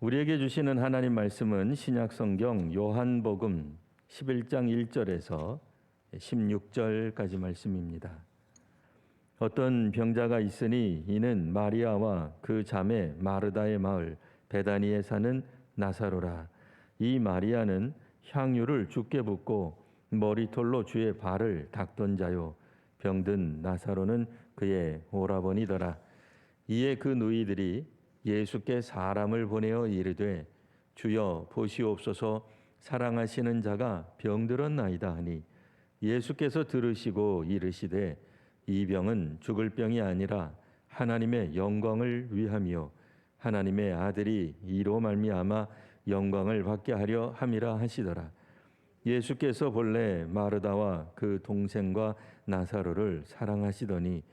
우리에게 주시는 하나님 말씀은 신약 성경 요한복음 11장 1절에서 16절까지 말씀입니다. 어떤 병자가 있으니 이는 마리아와 그 자매 마르다의 마을 베다니에 사는 나사로라. 이 마리아는 향유를 주께 붓고 머리털로 주의 발을 닦던 자요, 병든 나사로는 그의 오라버니더라. 이에 그 누이들이 예수께 사람을 보내어 이르되 주여 보시옵소서, 사랑하시는 자가 병들었나이다 하니 예수께서 들으시고 이르시되 이 병은 죽을 병이 아니라 하나님의 영광을 위함이요 하나님의 아들이 이로 말미암아 영광을 받게 하려 함이라 하시더라. 예수께서 본래 마르다와 그 동생과 나사로를 사랑하시더니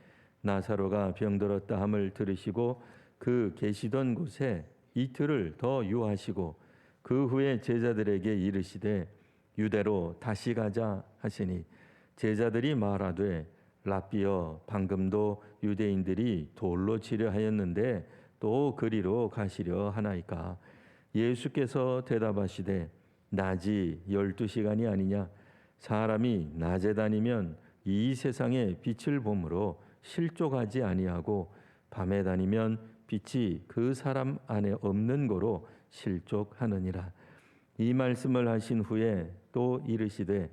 나사로가 병들었다 함을 들으시고 그 계시던 곳에 이틀을 더 유하시고 그 후에 제자들에게 이르시되 유대로 다시 가자 하시니 제자들이 말하되 랍비여, 방금도 유대인들이 돌로 치려 하였는데 또 그리로 가시려 하나이까? 예수께서 대답하시되 낮이 12시간이 아니냐? 사람이 낮에 다니면 이 세상의 빛을 보므로 실족하지 아니하고 밤에 다니면 빛이 그 사람 안에 없는 거로 실족하느니라. 이 말씀을 하신 후에 또 이르시되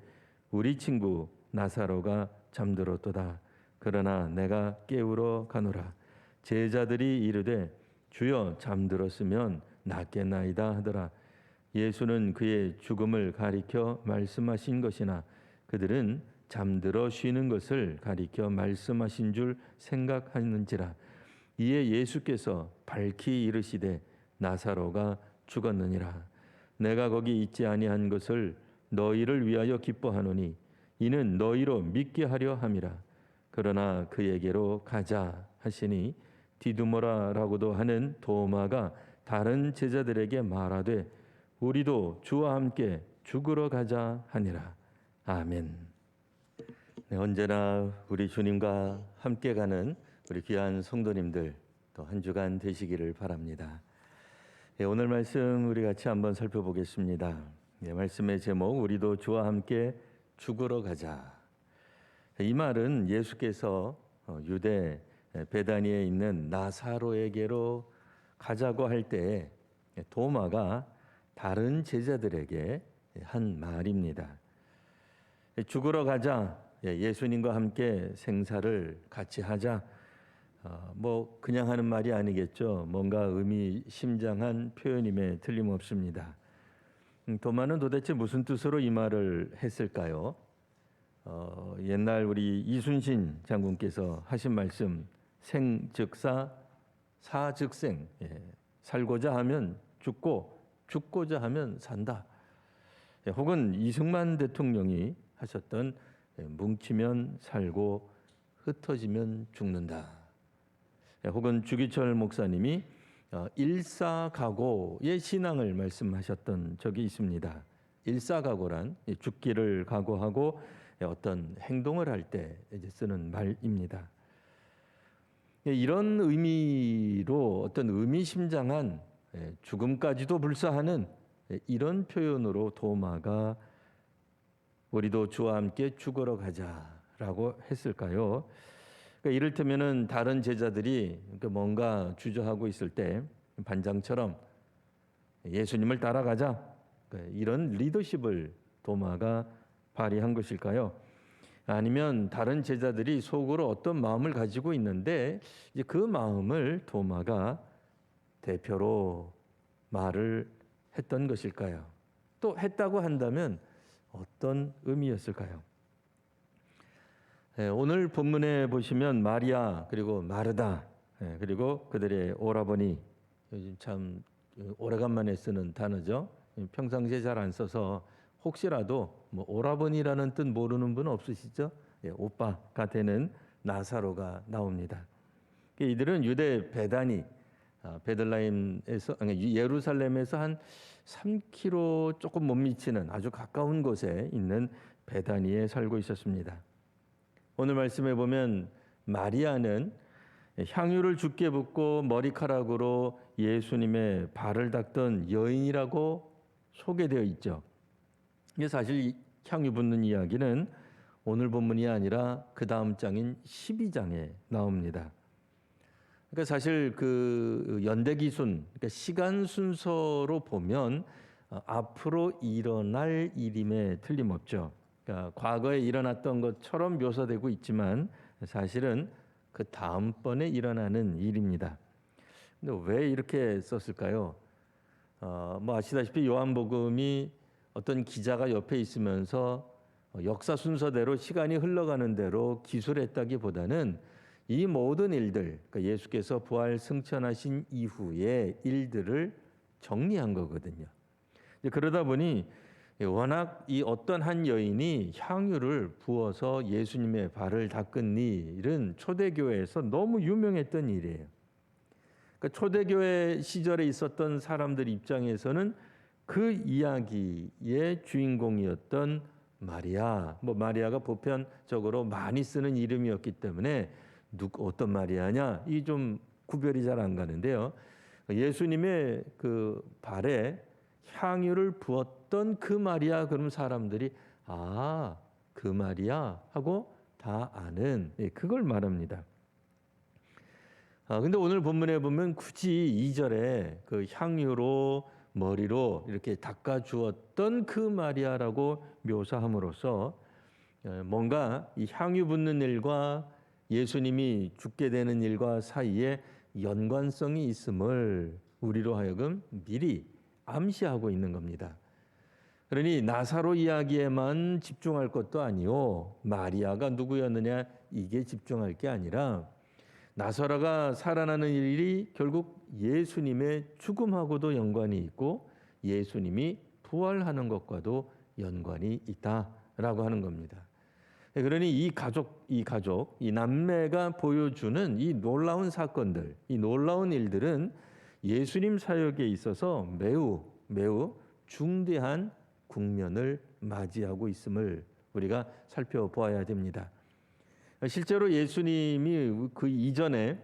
우리 친구 나사로가 잠들었도다. 그러나 내가 깨우러 가노라. 제자들이 이르되 주여 잠들었으면 낫겠나이다 하더라. 예수는 그의 죽음을 가리켜 말씀하신 것이나 그들은 잠들어 쉬는 것을 가리켜 말씀하신 줄 생각하는지라. 이에 예수께서 밝히 이르시되 나사로가 죽었느니라. 내가 거기 있지 아니한 것을 너희를 위하여 기뻐하노니 이는 너희로 믿게 하려 함이라. 그러나 그에게로 가자 하시니 디두모라라고도 하는 도마가 다른 제자들에게 말하되 우리도 주와 함께 죽으러 가자 하니라. 아멘. 네, 언제나 우리 주님과 함께 가는 우리 귀한 성도님들 또 한 주간 되시기를 바랍니다. 네, 오늘 말씀 우리 같이 한번 살펴보겠습니다. 네, 말씀의 제목 우리도 주와 함께 죽으러 가자. 이 말은 예수께서 유대 베다니에 있는 나사로에게로 가자고 할 때 도마가 다른 제자들에게 한 말입니다. 죽으러 가자, 예수님과 함께 생사를 같이 하자. 뭐 그냥 하는 말이 아니겠죠. 뭔가 의미심장한 표현임에 틀림없습니다. 도마는 도대체 무슨 뜻으로 이 말을 했을까요? 옛날 우리 이순신 장군께서 하신 말씀 생즉사 사즉생, 살고자 하면 죽고 죽고자 하면 산다. 혹은 이승만 대통령이 하셨던 뭉치면 살고 흩어지면 죽는다. 혹은 주기철 목사님이 일사각오의 신앙을 말씀하셨던 적이 있습니다. 일사각오란 죽기를 각오하고 어떤 행동을 할 때 이제 쓰는 말입니다. 이런 의미로 어떤 의미심장한 죽음까지도 불사하는 이런 표현으로 도마가 우리도 주와 함께 죽으러 가자라고 했을까요? 그러니까 이를테면은 다른 제자들이 뭔가 주저하고 있을 때 반장처럼 예수님을 따라가자, 이런 리더십을 도마가 발휘한 것일까요? 아니면 다른 제자들이 속으로 어떤 마음을 가지고 있는데 이제 그 마음을 도마가 대표로 말을 했던 것일까요? 또 했다고 한다면 어떤 의미였을까요? 오늘 본문에 보시면 마리아 그리고 마르다 그리고 그들의 오라버니, 요즘 참 오래간만에 쓰는 단어죠. 평상시에 잘 안 써서 혹시라도 뭐 오라버니라는 뜻 모르는 분 없으시죠? 오빠가 되는 나사로가 나옵니다. 이들은 유대 베다니, 베들레헴에서 예루살렘에서 한 3km 조금 못 미치는 아주 가까운 곳에 있는 베다니에 살고 있었습니다. 오늘 말씀에 보면 마리아는 향유를 주께 붓고 머리카락으로 예수님의 발을 닦던 여인이라고 소개되어 있죠. 이게 사실 이 향유 붓는 이야기는 오늘 본문이 아니라 그 다음 장인 12장에 나옵니다. 그러니까 사실 그 연대기순, 그러니까 시간 순서로 보면 앞으로 일어날 일임에 틀림없죠. 그러니까 과거에 일어났던 것처럼 묘사되고 있지만 사실은 그 다음번에 일어나는 일입니다. 근데 왜 이렇게 썼을까요? 뭐 아시다시피 요한복음이 어떤 기자가 옆에 있으면서 역사 순서대로 시간이 흘러가는 대로 기술했다기보다는 이 모든 일들, 그러니까 예수께서 부활 승천하신 이후의 일들을 정리한 거거든요. 그러다 보니 워낙 이 어떤 한 여인이 향유를 부어서 예수님의 발을 닦은 일은 초대교회에서 너무 유명했던 일이에요. 그러니까 초대교회 시절에 있었던 사람들 입장에서는 그 이야기의 주인공이었던 마리아, 뭐 마리아가 보편적으로 많이 쓰는 이름이었기 때문에 어떤 마리아냐 이 좀 구별이 잘 안 가는데요. 예수님의 그 발에 향유를 부었던 그 마리아, 그럼 사람들이 그 마리아 하고 다 아는 그걸 말합니다. 근데 오늘 본문에 보면 굳이 2절에 그 향유로 머리로 이렇게 닦아 주었던 그 마리아라고 묘사함으로써 뭔가 이 향유 붓는 일과 예수님이 죽게 되는 일과 사이에 연관성이 있음을 우리로 하여금 미리 암시하고 있는 겁니다. 그러니 나사로 이야기에만 집중할 것도 아니요, 마리아가 누구였느냐 이게 집중할 게 아니라 나사로가 살아나는 일이 결국 예수님의 죽음하고도 연관이 있고 예수님이 부활하는 것과도 연관이 있다라고 하는 겁니다. 그러니 이 가족, 이 남매가 보여주는 이 놀라운 사건들, 이 놀라운 일들은 예수님 사역에 있어서 매우 중대한 국면을 맞이하고 있음을 우리가 살펴보아야 됩니다. 실제로 예수님이 그 이전에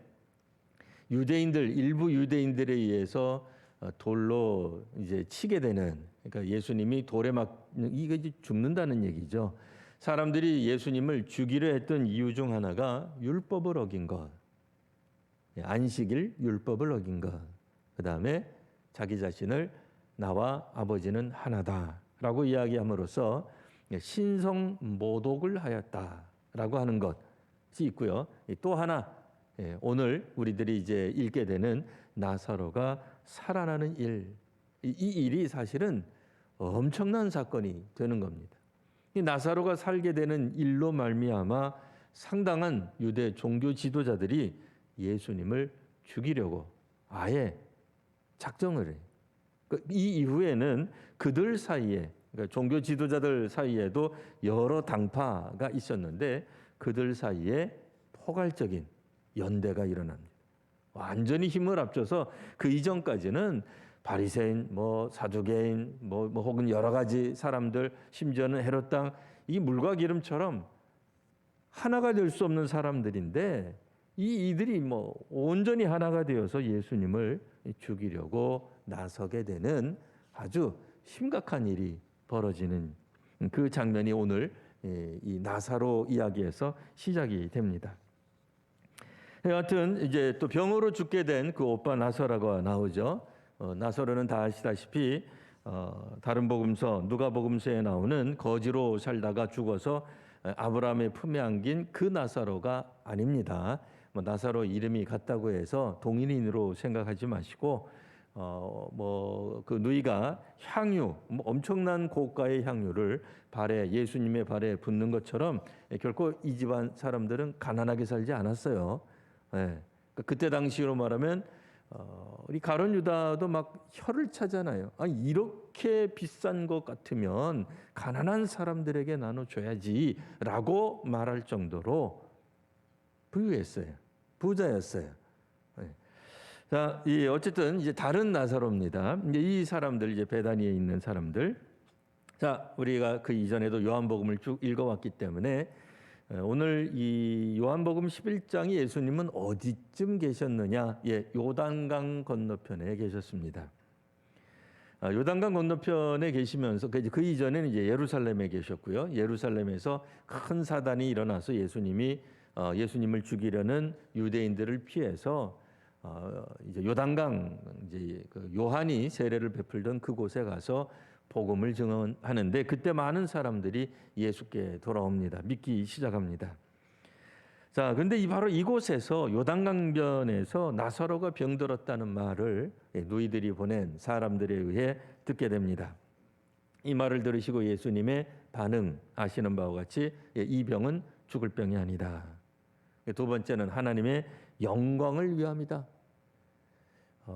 일부 유대인들에 의해서 돌로 이제 치게 되는, 그러니까 예수님이 돌에 이게 이제 죽는다는 얘기죠. 사람들이 예수님을 죽이려 했던 이유 중 하나가 율법을 어긴 것, 안식일 율법을 어긴 것, 그 다음에 자기 자신을 나와 아버지는 하나다라고 이야기함으로써 신성 모독을 하였다라고 하는 것이 있고요. 또 하나 오늘 우리들이 이제 읽게 되는 나사로가 살아나는 일, 이 일이 사실은 엄청난 사건이 되는 겁니다. 이 나사로가 살게 되는 일로 말미암아 상당한 유대 종교 지도자들이 예수님을 죽이려고 아예 작정을 해요. 이 이후에는 그들 사이에, 그러니까 종교 지도자들 사이에도 여러 당파가 있었는데 그들 사이에 포괄적인 연대가 일어납니다. 완전히 힘을 합쳐서 그 이전까지는 바리새인, 사두개인, 혹은 여러 가지 사람들, 심지어는 헤롯 당, 이 물과 기름처럼 하나가 될 수 없는 사람들인데 이들이 온전히 하나가 되어서 예수님을 죽이려고 나서게 되는 아주 심각한 일이 벌어지는 그 장면이 오늘 이 나사로 이야기에서 시작이 됩니다. 여하튼 이제 또 병으로 죽게 된 그 오빠 나사로가 나오죠. 나사로는 다 아시다시피 다른 복음서 누가복음서에 나오는 거지로 살다가 죽어서 아브라함의 품에 안긴 그 나사로가 아닙니다. 나사로 이름이 같다고 해서 동일인으로 생각하지 마시고 그 누이가 향유, 엄청난 고가의 향유를 예수님의 발에 붓는 것처럼 결코 이 집안 사람들은 가난하게 살지 않았어요. 그때 당시로 말하면 우리 가룟 유다도 막 혀를 차잖아요. 이렇게 비싼 것 같으면 가난한 사람들에게 나눠줘야지라고 말할 정도로 부유했어요. 부자였어요. 자, 어쨌든 이제 다른 나사로입니다. 이제 이 사람들, 이제 베다니에 있는 사람들. 자, 우리가 그 이전에도 요한복음을 쭉 읽어왔기 때문에 오늘 이 요한복음 11장이 예수님은 어디쯤 계셨느냐? 요단강 건너편에 계셨습니다. 요단강 건너편에 계시면서 그 이전에는 이제 예루살렘에 계셨고요. 예루살렘에서 큰 사단이 일어나서 예수님을 죽이려는 유대인들을 피해서 이제 요단강 이제 그 요한이 세례를 베풀던 그곳에 가서 복음을 증언하는데 그때 많은 사람들이 예수께 돌아옵니다. 믿기 시작합니다. 자, 근데 바로 이곳에서 요단강변에서 나사로가 병들었다는 말을 누이들이 보낸 사람들에 의해 듣게 됩니다. 이 말을 들으시고 예수님의 반응 아시는 바와 같이 이 병은 죽을 병이 아니다. 두 번째는 하나님의 영광을 위함이다.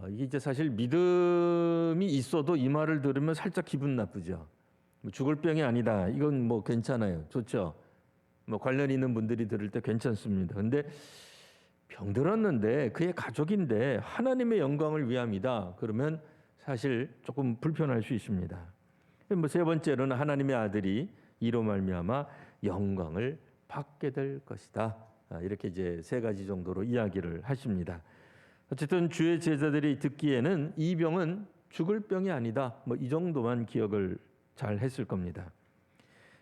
이게 이제 사실 믿음이 있어도 이 말을 들으면 살짝 기분 나쁘죠. 죽을 병이 아니다. 이건 뭐 괜찮아요. 좋죠. 뭐 관련 있는 분들이 들을 때 괜찮습니다. 근데 병들었는데 그의 가족인데 하나님의 영광을 위함이다. 그러면 사실 조금 불편할 수 있습니다. 뭐 세 번째로는 하나님의 아들이 이로 말미암아 영광을 받게 될 것이다. 이렇게 이제 세 가지 정도로 이야기를 하십니다. 어쨌든 주의 제자들이 듣기에는 이 병은 죽을 병이 아니다. 뭐 이 정도만 기억을 잘 했을 겁니다.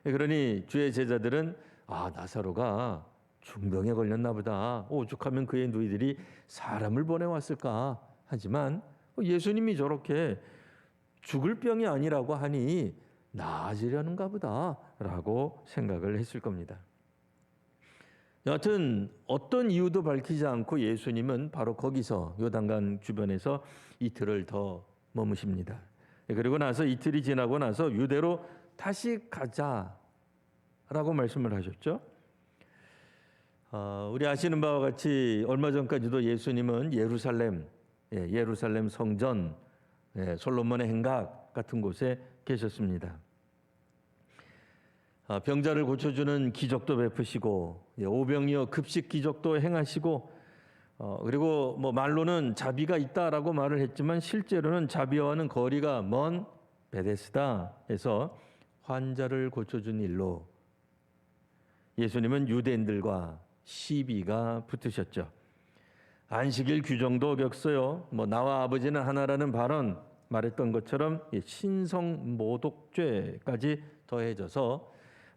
그러니 주의 제자들은 나사로가 중병에 걸렸나 보다. 오죽하면 그의 누이들이 사람을 보내왔을까. 하지만 예수님이 저렇게 죽을 병이 아니라고 하니 나아지려는가 보다라고 생각을 했을 겁니다. 여하튼 어떤 이유도 밝히지 않고 예수님은 바로 거기서 요단강 주변에서 이틀을 더 머무십니다. 그리고 나서 이틀이 지나고 나서 유대로 다시 가자라고 말씀을 하셨죠. 우리 아시는 바와 같이 얼마 전까지도 예수님은 예루살렘 성전, 솔로몬의 행각 같은 곳에 계셨습니다. 병자를 고쳐주는 기적도 베푸시고 오병이어 급식 기적도 행하시고 그리고 뭐 말로는 자비가 있다라고 말을 했지만 실제로는 자비와는 거리가 먼 베데스다에서 환자를 고쳐준 일로 예수님은 유대인들과 시비가 붙으셨죠. 안식일 규정도 어겼어요. 뭐 나와 아버지는 하나라는 발언 말했던 것처럼 신성모독죄까지 더해져서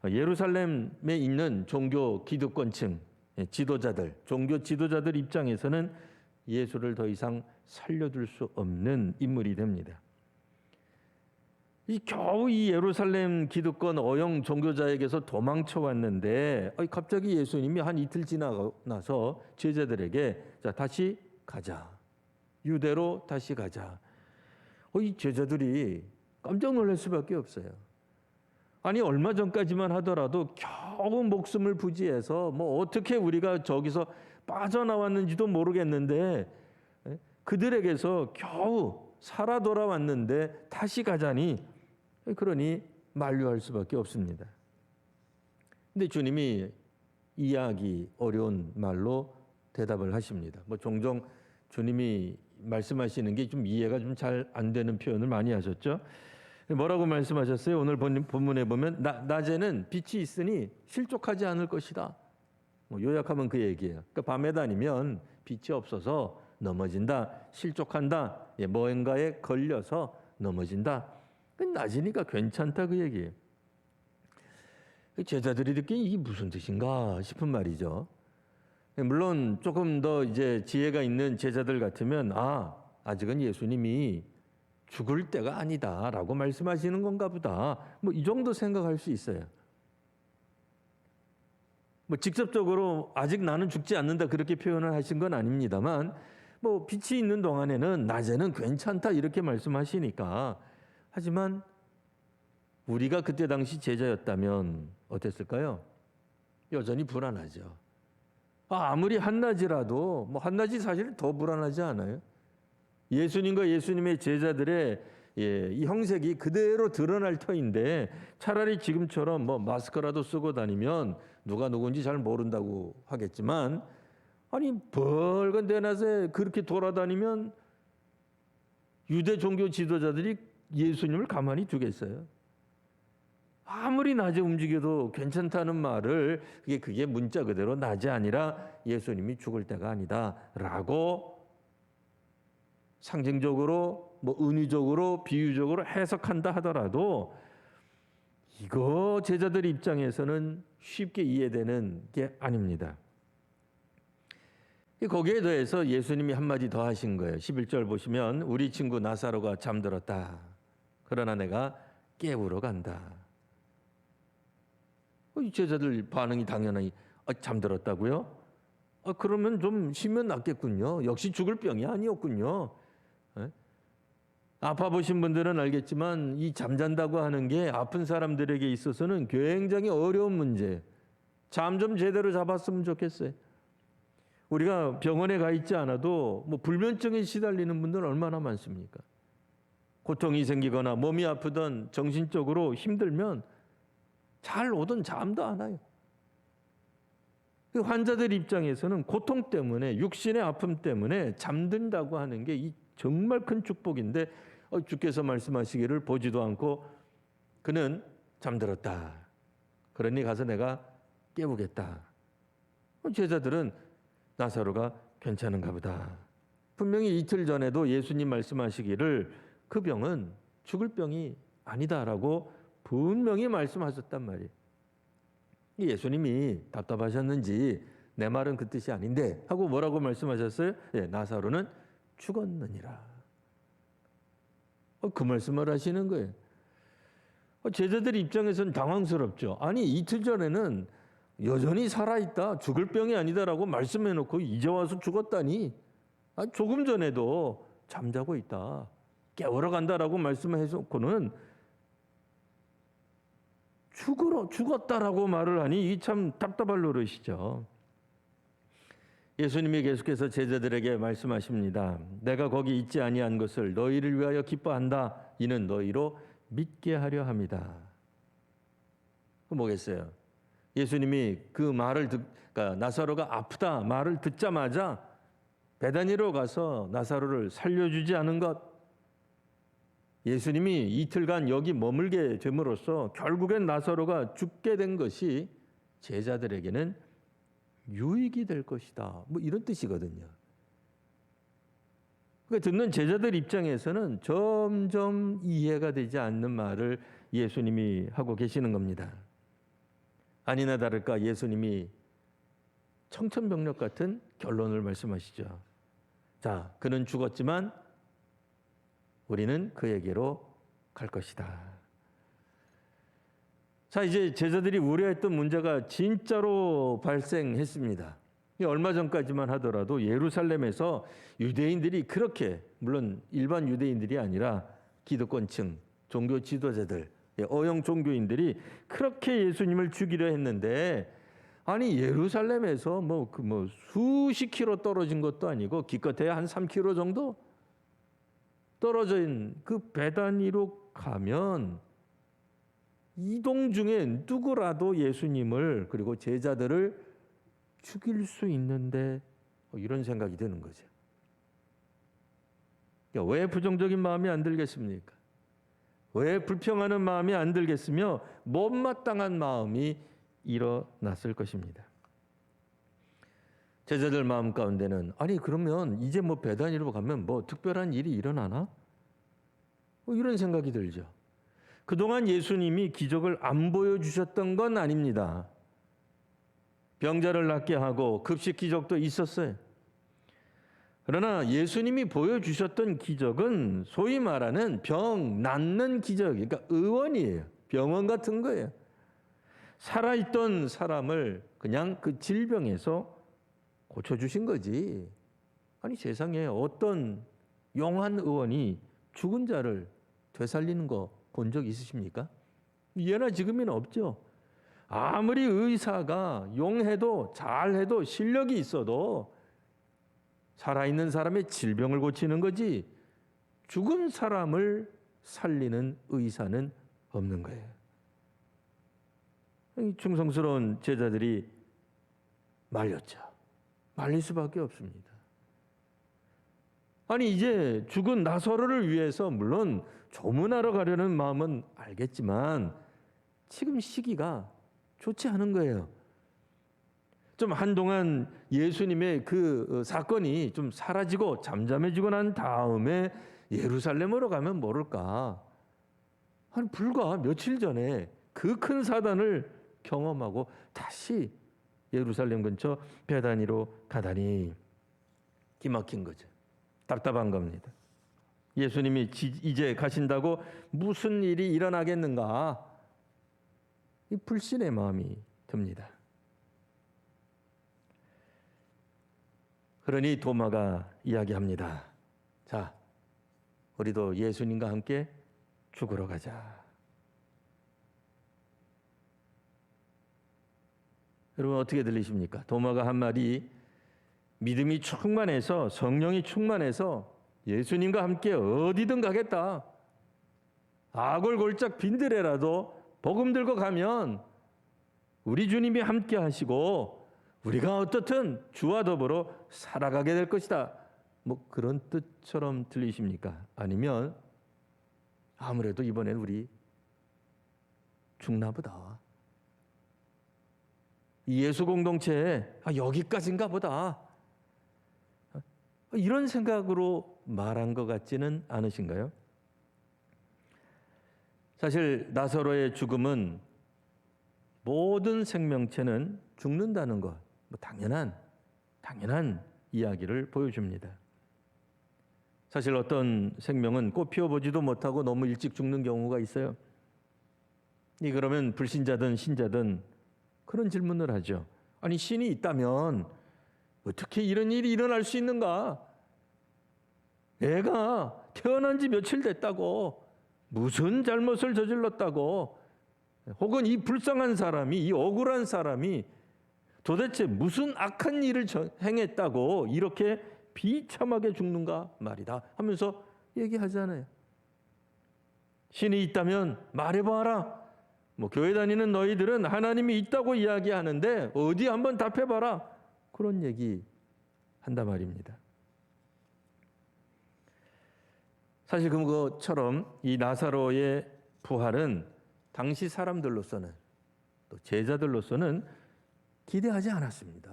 예루살렘에 있는 종교 기득권층 종교 지도자들 입장에서는 예수를 더 이상 살려둘 수 없는 인물이 됩니다. 겨우 이 예루살렘 기득권 어영 종교자에게서 도망쳐 왔는데 갑자기 예수님이 한 이틀 지나고 나서 제자들에게 자, 다시 가자. 유대로 다시 가자. 이 제자들이 깜짝 놀랄 수밖에 없어요. 아니 얼마 전까지만 하더라도 겨우 목숨을 부지해서 뭐 어떻게 우리가 저기서 빠져나왔는지도 모르겠는데 그들에게서 겨우 살아 돌아왔는데 다시 가자니 그러니 만류할 수밖에 없습니다. 근데 주님이 이해하기 어려운 말로 대답을 하십니다. 뭐 종종 주님이 말씀하시는 게 좀 이해가 좀 잘 안 되는 표현을 많이 하셨죠. 뭐라고 말씀하셨어요? 오늘 본문에 보면 낮에는 빛이 있으니 실족하지 않을 것이다. 뭐 요약하면 그 얘기예요. 그러니까 밤에 다니면 빛이 없어서 넘어진다, 실족한다, 뭐인가에 걸려서 넘어진다. 낮이니까 괜찮다 그 얘기예요. 제자들이 듣기엔 이게 무슨 뜻인가 싶은 말이죠. 물론 조금 더 이제 지혜가 있는 제자들 같으면 아직은 예수님이 죽을 때가 아니다라고 말씀하시는 건가 보다. 뭐 이 정도 생각할 수 있어요. 뭐 직접적으로 아직 나는 죽지 않는다 그렇게 표현을 하신 건 아닙니다만 뭐 빛이 있는 동안에는 낮에는 괜찮다 이렇게 말씀하시니까 하지만 우리가 그때 당시 제자였다면 어땠을까요? 여전히 불안하죠. 아무리 한낮이라도 뭐 한낮이 사실 더 불안하지 않아요? 예수님과 예수님의 제자들의 이 형색이 그대로 드러날 터인데 차라리 지금처럼 뭐 마스크라도 쓰고 다니면 누가 누군지 잘 모른다고 하겠지만 아니 벌건 대낮에 그렇게 돌아다니면 유대 종교 지도자들이 예수님을 가만히 두겠어요? 아무리 낮에 움직여도 괜찮다는 말을 그게 문자 그대로 낮이 아니라 예수님이 죽을 때가 아니다라고 상징적으로 은유적으로 비유적으로 해석한다 하더라도 이거 제자들 입장에서는 쉽게 이해되는 게 아닙니다. 거기에 더해서 예수님이 한마디 더 하신 거예요. 11절 보시면 우리 친구 나사로가 잠들었다. 그러나 내가 깨우러 간다. 제자들 반응이 당연히 잠들었다고요? 그러면 좀 쉬면 낫겠군요. 역시 죽을 병이 아니었군요. 아파 보신 분들은 알겠지만 이 잠잔다고 하는 게 아픈 사람들에게 있어서는 굉장히 어려운 문제. 잠 좀 제대로 잡았으면 좋겠어요. 우리가 병원에 가 있지 않아도 불면증에 시달리는 분들 얼마나 많습니까? 고통이 생기거나 몸이 아프든 정신적으로 힘들면 잘 오던 잠도 안 와요. 그 환자들 입장에서는 고통 때문에 육신의 아픔 때문에 잠든다고 하는 게 정말 큰 축복인데 주께서 말씀하시기를 보지도 않고 그는 잠들었다. 그러니 가서 내가 깨우겠다. 제자들은 나사로가 괜찮은가 보다. 분명히 이틀 전에도 예수님 말씀하시기를 그 병은 죽을 병이 아니다라고 분명히 말씀하셨단 말이에요. 예수님이 답답하셨는지 내 말은 그 뜻이 아닌데 하고 뭐라고 말씀하셨어요? 나사로는 죽었느니라. 그 말씀을 하시는 거예요. 제자들 입장에서는 당황스럽죠. 아니 이틀 전에는 여전히 살아있다, 죽을 병이 아니다라고 말씀해놓고 이제 와서 죽었다니. 조금 전에도 잠자고 있다, 깨우러 간다라고 말씀해놓고는 죽었다라고 말을 하니 이 참 답답할 노릇이죠. 예수님이 계속해서 제자들에게 말씀하십니다. 내가 거기 있지 아니한 것을 너희를 위하여 기뻐한다. 이는 너희로 믿게 하려 함이다. 그 뭐겠어요? 예수님이 그 말을 그러니까 나사로가 아프다 말을 듣자마자 베다니로 가서 나사로를 살려주지 않은 것, 예수님이 이틀간 여기 머물게 됨으로써 결국엔 나사로가 죽게 된 것이 제자들에게는 유익이 될 것이다. 이런 뜻이거든요. 그러니까 듣는 제자들 입장에서는 점점 이해가 되지 않는 말을 예수님이 하고 계시는 겁니다. 아니나 다를까 예수님이 청천벽력 같은 결론을 말씀하시죠. 자, 그는 죽었지만 우리는 그에게로 갈 것이다. 자, 이제 제자들이 우려했던 문제가 진짜로 발생했습니다. 얼마 전까지만 하더라도 예루살렘에서 유대인들이 그렇게, 물론 일반 유대인들이 아니라 기득권층, 종교 지도자들, 어영 종교인들이 그렇게 예수님을 죽이려 했는데, 아니 예루살렘에서 수십 킬로 떨어진 것도 아니고 기껏해야 한 3킬로 정도 떨어진 그 베다니로 가면 이동 중에 누구라도 예수님을 그리고 제자들을 죽일 수 있는데 이런 생각이 드는 거죠. 왜 부정적인 마음이 안 들겠습니까? 왜 불평하는 마음이 안 들겠으며 못마땅한 마음이 일어났을 것입니다. 제자들 마음 가운데는 아니 그러면 이제 베다니로 가면 특별한 일이 일어나나? 이런 생각이 들죠. 그동안 예수님이 기적을 안 보여주셨던 건 아닙니다. 병자를 낫게 하고 급식 기적도 있었어요. 그러나 예수님이 보여주셨던 기적은 소위 말하는 병 낫는 기적, 그러니까 의원이에요. 병원 같은 거예요. 살아있던 사람을 그냥 그 질병에서 고쳐주신 거지. 아니 세상에 어떤 용한 의원이 죽은 자를 되살리는 거 본 적 있으십니까? 예나 지금이나 없죠. 아무리 의사가 용해도 잘해도 실력이 있어도 살아있는 사람의 질병을 고치는 거지 죽은 사람을 살리는 의사는 없는 거예요. 충성스러운 제자들이 말렸죠. 말릴 수밖에 없습니다. 아니 이제 죽은 나사로를 위해서 물론 조문하러 가려는 마음은 알겠지만 지금 시기가 좋지 않은 거예요. 좀 한동안 예수님의 그 사건이 좀 사라지고 잠잠해지고 난 다음에 예루살렘으로 가면 모를까. 한 불과 며칠 전에 그 큰 사단을 경험하고 다시 예루살렘 근처 베다니로 가다니 기막힌 거죠. 답답한 겁니다. 예수님이 이제 가신다고 무슨 일이 일어나겠는가? 이 불신의 마음이 듭니다. 그러니 도마가 이야기합니다. 자, 우리도 예수님과 함께 죽으러 가자. 여러분 어떻게 들리십니까? 도마가 한 말이 믿음이 충만해서 성령이 충만해서 예수님과 함께 어디든 가겠다. 악을 골짝 빈들에라도 복음 들고 가면 우리 주님이 함께 하시고 우리가 어떻든 주와 더불어 살아가게 될 것이다. 뭐 그런 뜻처럼 들리십니까? 아니면 아무래도 이번엔 우리 죽나 보다. 이 예수 공동체 여기까지인가 보다. 이런 생각으로 말한 것 같지는 않으신가요? 사실 나사로의 죽음은 모든 생명체는 죽는다는 것, 당연한 이야기를 보여줍니다. 사실 어떤 생명은 꽃 피워보지도 못하고 너무 일찍 죽는 경우가 있어요. 그러면 불신자든 신자든 그런 질문을 하죠. 아니 신이 있다면 어떻게 이런 일이 일어날 수 있는가? 애가 태어난 지 며칠 됐다고 무슨 잘못을 저질렀다고 혹은 이 불쌍한 사람이 이 억울한 사람이 도대체 무슨 악한 일을 행했다고 이렇게 비참하게 죽는가 말이다 하면서 얘기하잖아요. 신이 있다면 말해봐라. 교회 다니는 너희들은 하나님이 있다고 이야기하는데 어디 한번 답해봐라. 그런 얘기 한단 말입니다. 사실 그것처럼 이 나사로의 부활은 당시 사람들로서는 또 제자들로서는 기대하지 않았습니다.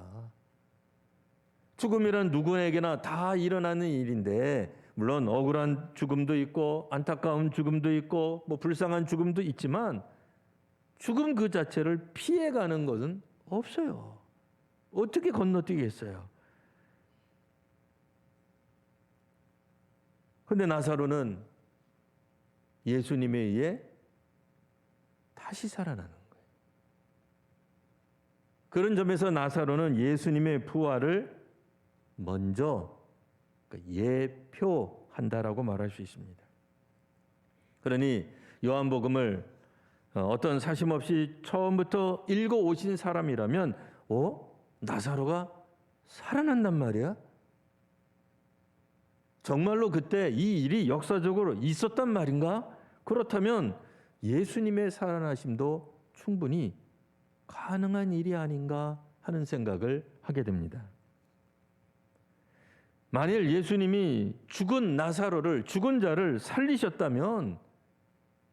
죽음이란 누구에게나 다 일어나는 일인데 물론 억울한 죽음도 있고 안타까운 죽음도 있고 불쌍한 죽음도 있지만 죽음 그 자체를 피해가는 것은 없어요. 어떻게 건너뛰겠어요? 그런데 나사로는 예수님에 의해 다시 살아나는 거예요. 그런 점에서 나사로는 예수님의 부활을 먼저 예표한다라고 말할 수 있습니다. 그러니 요한복음을 어떤 사심 없이 처음부터 읽어 오신 사람이라면 나사로가 살아난단 말이야? 정말로 그때 이 일이 역사적으로 있었단 말인가? 그렇다면 예수님의 살아나심도 충분히 가능한 일이 아닌가 하는 생각을 하게 됩니다. 만일 예수님이 죽은 나사로를, 죽은 자를 살리셨다면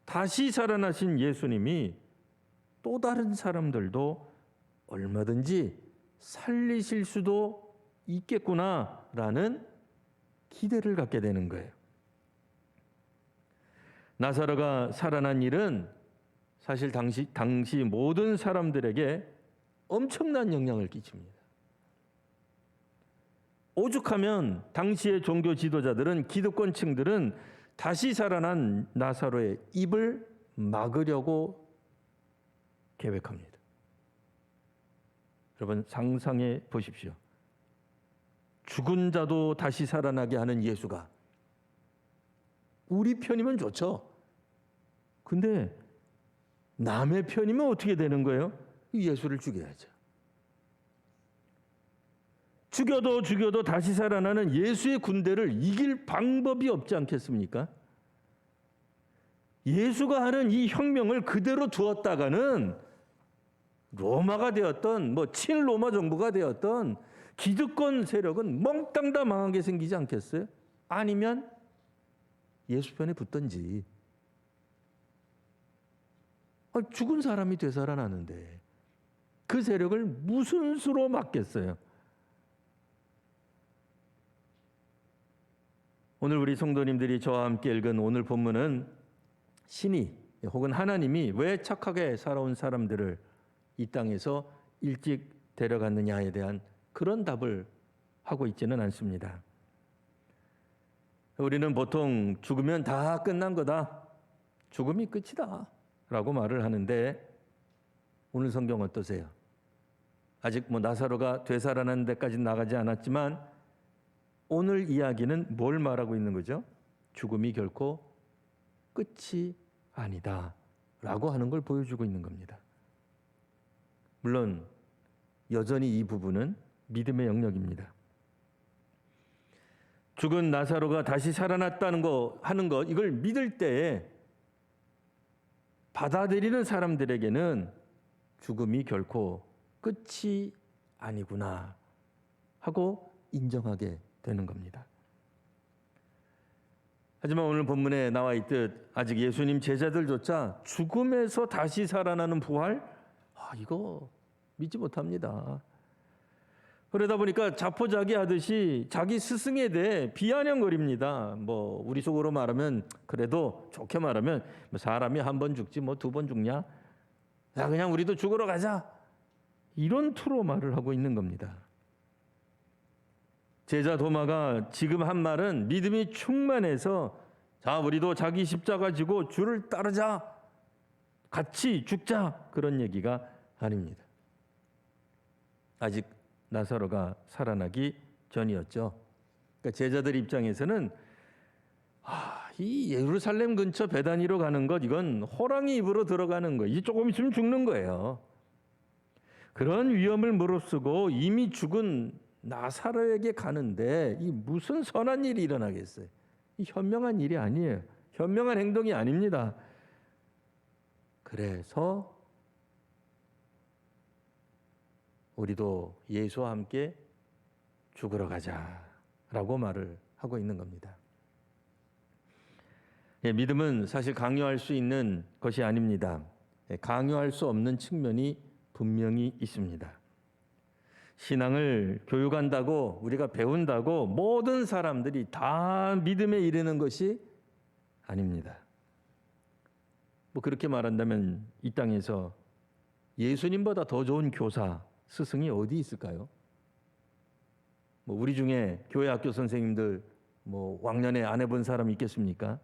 다시 살아나신 예수님이 또 다른 사람들도 얼마든지 살리실 수도 있겠구나라는 기대를 갖게 되는 거예요. 나사로가 살아난 일은 사실 당시 모든 사람들에게 엄청난 영향을 끼칩니다. 오죽하면 당시의 종교 지도자들은 기득권층들은 다시 살아난 나사로의 입을 막으려고 계획합니다. 여러분 상상해 보십시오. 죽은 자도 다시 살아나게 하는 예수가 우리 편이면 좋죠. 근데 남의 편이면 어떻게 되는 거예요? 예수를 죽여야죠. 죽여도 다시 살아나는 예수의 군대를 이길 방법이 없지 않겠습니까? 예수가 하는 이 혁명을 그대로 두었다가는 로마가 되었던 친로마 정부가 되었던 기득권 세력은 몽땅 다 망하게 생기지 않겠어요? 아니면 예수 편에 붙든지. 죽은 사람이 되살아나는데 그 세력을 무슨 수로 막겠어요? 오늘 우리 성도님들이 저와 함께 읽은 오늘 본문은 신이 혹은 하나님이 왜 착하게 살아온 사람들을 이 땅에서 일찍 데려갔느냐에 대한 그런 답을 하고 있지는 않습니다. 우리는 보통 죽으면 다 끝난 거다, 죽음이 끝이다 라고 말을 하는데 오늘 성경 어떠세요? 아직 나사로가 되살아나는 데까지 나가지 않았지만 오늘 이야기는 뭘 말하고 있는 거죠? 죽음이 결코 끝이 아니다 라고 하는 걸 보여주고 있는 겁니다. 물론 여전히 이 부분은 믿음의 영역입니다. 죽은 나사로가 다시 살아났다는 거 하는 것, 이걸 믿을 때에 받아들이는 사람들에게는 죽음이 결코 끝이 아니구나 하고 인정하게 되는 겁니다. 하지만 오늘 본문에 나와 있듯 아직 예수님 제자들조차 죽음에서 다시 살아나는 부활, 이거 믿지 못합니다. 그러다 보니까 자포자기하듯이 자기 스승에 대해 비아냥거립니다. 우리 속으로 말하면, 그래도 좋게 말하면 사람이 한 번 죽지 두 번 죽냐? 야, 그냥 우리도 죽으러 가자. 이런 투로 말을 하고 있는 겁니다. 제자 도마가 지금 한 말은 믿음이 충만해서 자, 우리도 자기 십자가 지고 주를 따르자, 같이 죽자, 그런 얘기가 아닙니다. 아직 나사로가 살아나기 전이었죠. 그러니까 제자들 입장에서는 이 예루살렘 근처 베다니로 가는 것, 이건 호랑이 입으로 들어가는 거, 이제 조금 있으면 죽는 거예요. 그런 위험을 무릅쓰고 이미 죽은 나사로에게 가는데 이 무슨 선한 일이 일어나겠어요? 이 현명한 일이 아니에요. 현명한 행동이 아닙니다. 그래서 우리도 예수와 함께 죽으러 가자라고 말을 하고 있는 겁니다. 믿음은 사실 강요할 수 있는 것이 아닙니다. 강요할 수 없는 측면이 분명히 있습니다. 신앙을 교육한다고, 우리가 배운다고 모든 사람들이 다 믿음에 이르는 것이 아닙니다. 그렇게 말한다면 이 땅에서 예수님보다 더 좋은 교사, 스승이 어디 있을까요? 우리 중에 교회 학교 선생님들 왕년에 안 해본 사람 있겠습니까?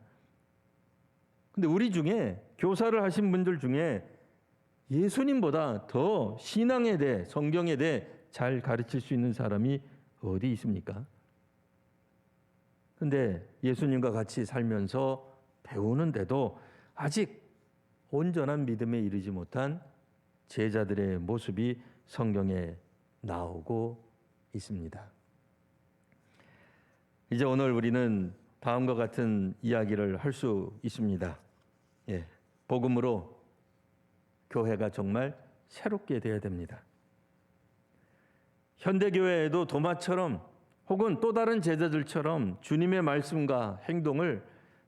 근데 우리 중에 교사를 하신 분들 중에 예수님보다 더 신앙에 대해, 성경에 대해 잘 가르칠 수 있는 사람이 어디 있습니까? 근데 예수님과 같이 살면서 배우는데도 아직 온전한 믿음에 이르지 못한 제자들의 모습이 성경에 나오고 있습니다. 이제 오늘 우리는 다음과 같은 이야기를 할 수 있습니다. 복음으로 교회가 정말 새롭게 되어야 됩니다. 현대교회에도 도마처럼 혹은 또 다른 제자들처럼 주님의 말씀과 행동을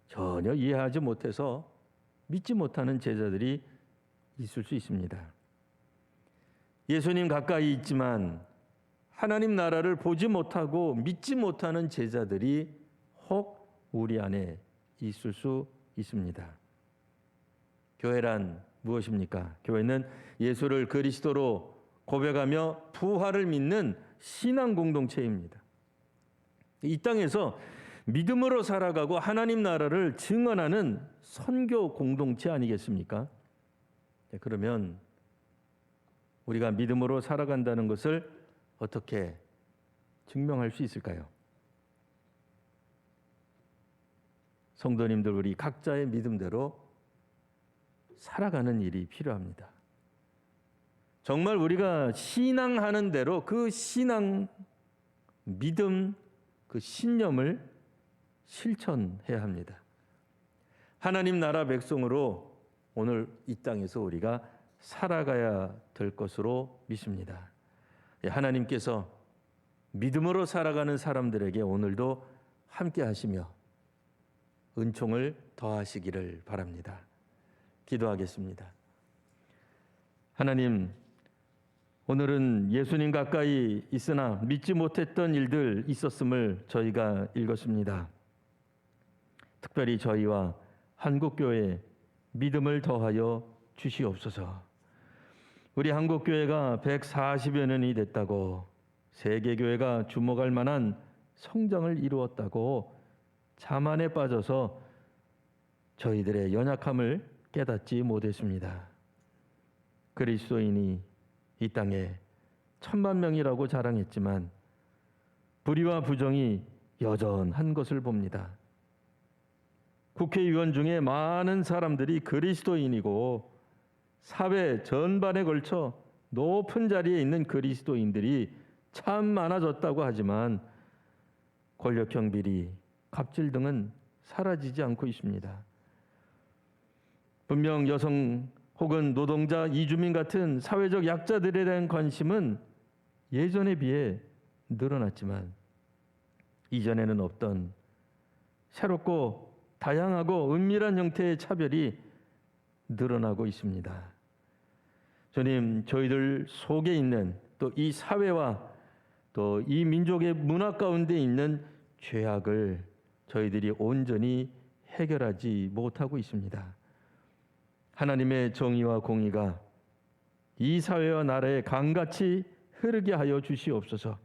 전혀 이해하지 못해서 믿지 못하는 제자들이 있을 수 있습니다. 예수님 가까이 있지만 하나님 나라를 보지 못하고 믿지 못하는 제자들이 혹 우리 안에 있을 수 있습니다. 교회란 무엇입니까? 교회는 예수를 그리스도로 고백하며 부활을 믿는 신앙 공동체입니다. 이 땅에서 믿음으로 살아가고 하나님 나라를 증언하는 선교 공동체 아니겠습니까? 그러면 우리가 믿음으로 살아간다는 것을 어떻게 증명할 수 있을까요? 성도님들, 우리 각자의 믿음대로 살아가는 일이 필요합니다. 정말 우리가 신앙하는 대로 그 신앙, 믿음, 그 신념을 실천해야 합니다. 하나님 나라 백성으로 오늘 이 땅에서 우리가 살아가야 될 것으로 믿습니다. 하나님께서 믿음으로 살아가는 사람들에게 오늘도 함께 하시며 은총을 더하시기를 바랍니다. 기도하겠습니다. 하나님, 오늘은 예수님 가까이 있으나 믿지 못했던 일들 있었음을 저희가 읽었습니다. 특별히 저희와 한국교회 믿음을 더하여 주시옵소서. 우리 한국교회가 140여 년이 됐다고, 세계교회가 주목할 만한 성장을 이루었다고 자만에 빠져서 저희들의 연약함을 깨닫지 못했습니다. 그리스도인이 이 땅에 1,000만 명이라고 자랑했지만 불의와 부정이 여전한 것을 봅니다. 국회의원 중에 많은 사람들이 그리스도인이고 사회 전반에 걸쳐 높은 자리에 있는 그리스도인들이 참 많아졌다고 하지만 권력형 비리, 갑질 등은 사라지지 않고 있습니다. 분명 여성 혹은 노동자, 이주민 같은 사회적 약자들에 대한 관심은 예전에 비해 늘어났지만 이전에는 없던 새롭고 다양하고 은밀한 형태의 차별이 늘어나고 있습니다. 주님, 저희들 속에 있는 또 이 사회와 또 이 민족의 문화 가운데 있는 죄악을 저희들이 온전히 해결하지 못하고 있습니다. 하나님의 정의와 공의가 이 사회와 나라에 강같이 흐르게 하여 주시옵소서.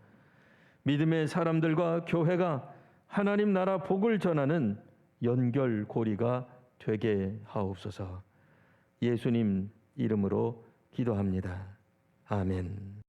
믿음의 사람들과 교회가 하나님 나라 복을 전하는 연결고리가 되게 하옵소서. 예수님 이름으로 기도합니다. 아멘.